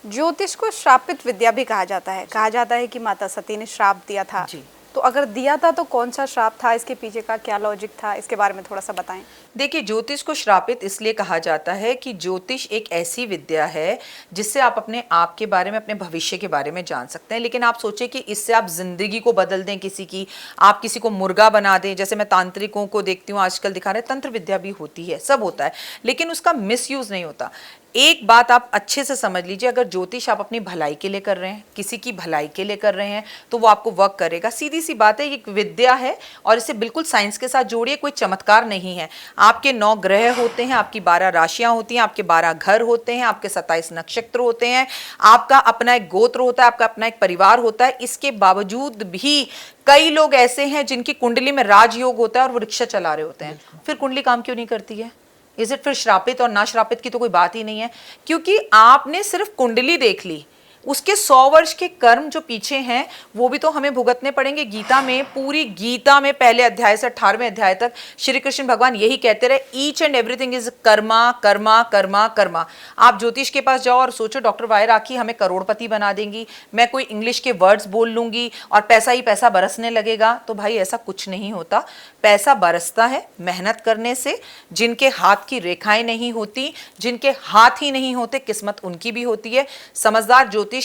ज्योतिष को श्रापित विद्या भी कहा जाता है कि माता सती ने श्राप दिया था जी। तो अगर दिया था तो कौन सा श्राप था, इसके पीछे का क्या लॉजिक था, इसके बारे में थोड़ा सा बताएं। देखिए, ज्योतिष को श्रापित इसलिए कहा जाता है कि ज्योतिष एक ऐसी विद्या है जिससे आप अपने आप के बारे में, अपने भविष्य के बारे में जान सकते हैं। लेकिन आप सोचें कि इससे आप जिंदगी को बदल दें किसी की, आप किसी को मुर्गा बना दें। जैसे मैं तांत्रिकों को देखती हूँ आजकल दिखा रहे, तंत्र विद्या भी होती है, सब होता है, लेकिन उसका मिसयूज नहीं होता। एक बात आप अच्छे से समझ लीजिए, अगर ज्योतिष आप अपनी भलाई के लिए कर रहे हैं, किसी की भलाई के लिए कर रहे हैं, तो वो आपको वर्क करेगा। सीधी सी बात है, ये एक विद्या है और इसे बिल्कुल साइंस के साथ जोड़िए, कोई चमत्कार नहीं है। आपके 9 ग्रह होते हैं, आपकी 12 राशियां होती हैं, आपके 12 घर होते हैं, आपके 27 नक्षत्र होते हैं, आपका अपना एक गोत्र होता है, आपका अपना एक परिवार होता है। इसके बावजूद भी कई लोग ऐसे हैं जिनकी कुंडली में राजयोग होता है और वो रिक्शा चला रहे होते हैं। फिर कुंडली काम क्यों नहीं करती है? इज इट फिर श्रापित और ना श्रापित की तो कोई बात ही नहीं है, क्योंकि आपने सिर्फ कुंडली देख ली, उसके 100 वर्ष के कर्म जो पीछे हैं वो भी तो हमें भुगतने पड़ेंगे। गीता में, पूरी गीता में पहले अध्याय से 18वें अध्याय तक श्री कृष्ण भगवान यही कहते रहे, each and everything is Karma Karma Karma Karma. आप ज्योतिष के पास जाओ और सोचो डॉक्टर वाई राखी हमें करोड़पति बना देंगी, मैं कोई इंग्लिश के वर्ड्स बोल लूंगी और पैसा ही पैसा बरसने लगेगा, तो भाई ऐसा कुछ नहीं होता। पैसा बरसता है मेहनत करने से। जिनके हाथ की रेखाएं नहीं होती, जिनके हाथ ही नहीं होते, किस्मत उनकी भी होती है। समझदार ज्योतिष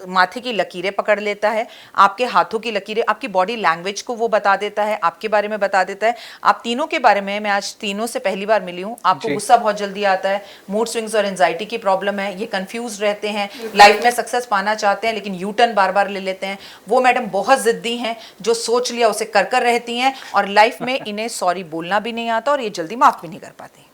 माथे की लकीरें पकड़ लेता है, आपके हाथों की लकीरें, आपकी बॉडी लैंग्वेज को वो बता देता है, आपके बारे में बता देता है। आप तीनों के बारे में, मैं आज तीनों से पहली बार मिली हूँ। आपको गुस्सा बहुत जल्दी आता है, मूड स्विंग्स और एंजाइटी की प्रॉब्लम है, ये कंफ्यूज रहते हैं, लाइफ में सक्सेस पाना चाहते हैं लेकिन यू टर्न बार बार ले लेते हैं। वो मैडम बहुत जिद्दी हैं, जो सोच लिया उसे कर कर रहती हैं और लाइफ में इन्हें सॉरी बोलना भी नहीं आता और ये जल्दी माफ भी नहीं कर पाती।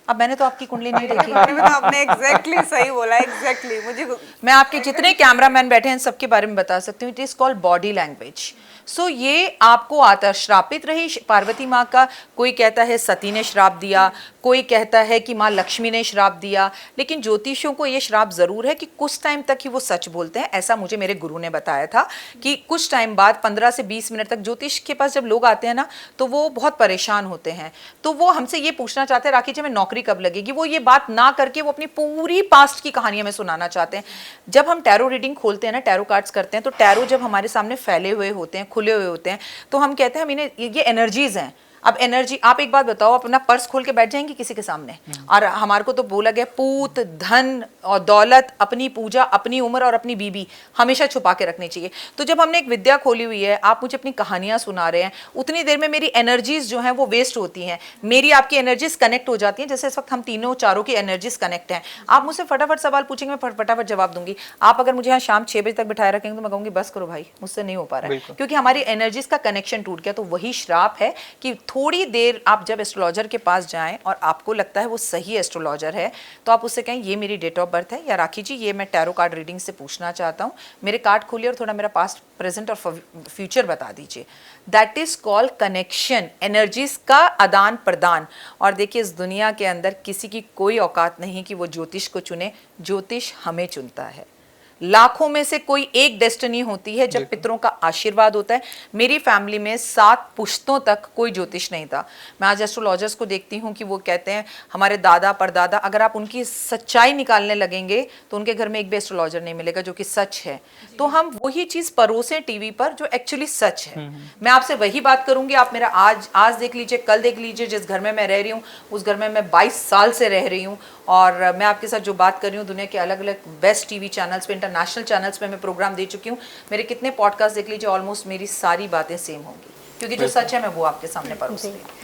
अब मैंने तो आपकी कुंडली नहीं देखी। आपने एग्जैक्टली सही बोला, एग्जैक्टली मुझे मैं आपके जितने कैमरामैन बैठे हैं सबके बारे में बता सकती हूँ। It is called body language. So ये आपको आता। श्रापित रही पार्वती माँ का, कोई कहता है सती ने श्राप दिया, कोई कहता है कि माँ लक्ष्मी ने श्राप दिया, लेकिन ज्योतिषियों को ये श्राप जरूर है कि कुछ टाइम तक ही वो सच बोलते हैं। ऐसा मुझे मेरे गुरु ने बताया था कि कुछ टाइम बाद 15 से 20 मिनट तक ज्योतिष के पास जब लोग आते हैं ना, तो वो बहुत परेशान होते हैं, तो वो हमसे ये पूछना चाहते हैं राखी जी हमें नौकरी कब लगेगी। वो ये बात ना करके वो अपनी पूरी पास्ट की कहानी हमें सुनाना चाहते हैं। जब हम टैरो रीडिंग खोलते हैं ना, टैरो कार्ड्स करते हैं, तो टैरो जब हमारे सामने फैले हुए होते हैं, खुले हुए होते हैं, तो हम कहते हैं हम इन्हें, ये एनर्जीज हैं। अब एनर्जी, आप एक बात बताओ, अपना पर्स खोल के बैठ जाएंगे किसी के सामने और हमारे को तो बोला गया पूत धन और दौलत, अपनी पूजा, अपनी उम्र और अपनी बीबी हमेशा छुपा के रखनी चाहिए। तो जब हमने एक विद्या खोली हुई है, आप मुझे अपनी कहानियां सुना रहे हैं, उतनी देर में मेरी एनर्जीज जो हैं वो वेस्ट होती हैं, मेरी आपकी एनर्जीज कनेक्ट हो जाती हैं। जैसे इस वक्त हम तीनों चारों की एनर्जीज कनेक्ट हैं। आप मुझसे फटाफट सवाल पूछेंगे, मैं फटाफट जवाब दूंगी। आप अगर मुझे यहाँ शाम 6 बजे तक बिठाए रखेंगे तो मैं कहूँगी बस करो भाई, मुझसे नहीं हो पा रहा है, क्योंकि हमारी एनर्जीज का कनेक्शन टूट गया। तो वही श्राप है कि थोड़ी देर आप जब एस्ट्रोलॉजर के पास जाएं और आपको लगता है वो सही एस्ट्रोलॉजर है, तो आप उससे कहें ये मेरी डेट ऑफ बर्थ है, या राखी जी ये मैं टैरो कार्ड रीडिंग से पूछना चाहता हूँ, मेरे कार्ड खोलिए और थोड़ा मेरा पास्ट, प्रेजेंट और फ्यूचर बता दीजिए। That is called connection, energies का आदान प्रदान। और देखिए, इस दुनिया के अंदर किसी की कोई औकात नहीं कि वो ज्योतिष को चुने, ज्योतिष हमें चुनता है। लाखों में से कोई एक डेस्टिनी होती है जब पितरों का आशीर्वाद होता है। मेरी फैमिली में 7 पुश्तों तक कोई ज्योतिष नहीं था। मैं आज एस्ट्रोलॉजर्स को देखती हूँ कि वो कहते हैं हमारे दादा परदादा, अगर आप उनकी सच्चाई निकालने लगेंगे तो उनके घर में एक भी एस्ट्रोलॉजर नहीं मिलेगा, जो कि सच है। तो हम वही चीज़ परोसें टीवी पर जो एक्चुअली सच है। मैं आपसे वही बात करूंगी, आप मेरा आज देख लीजिए, कल देख लीजिए। जिस घर में मैं रह रही हूँ उस घर में मैं 22 साल से रह रही हूँ और मैं आपके साथ जो बात कर रही हूँ, दुनिया के अलग अलग बेस्ट टीवी चैनल्स पे, इंटरनेशनल चैनल्स पे मैं प्रोग्राम दे चुकी हूँ। मेरे कितने पॉडकास्ट देख लीजिए, ऑलमोस्ट मेरी सारी बातें सेम होंगी, क्योंकि जो सच है मैं वो आपके सामने परोस रही हूँ।